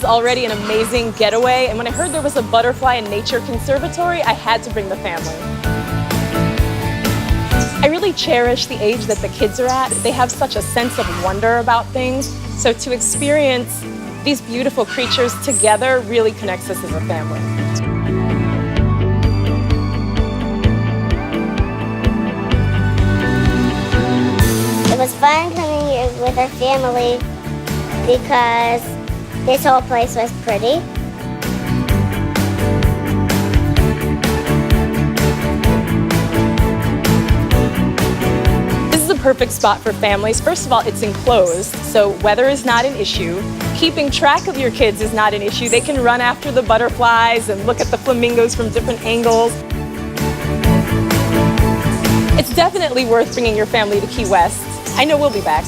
already an amazing getaway, and when I heard there was a butterfly and nature conservatory, I had to bring the family. I really cherish the age that the kids are at. They have such a sense of wonder about things, so to experience these beautiful creatures together really connects us as a family. It was fun coming here with our family because this whole place was pretty. This is a perfect spot for families. First of all, it's enclosed, so weather is not an issue. Keeping track of your kids is not an issue. They can run after the butterflies and look at the flamingos from different angles. It's definitely worth bringing your family to Key West. I know we'll be back.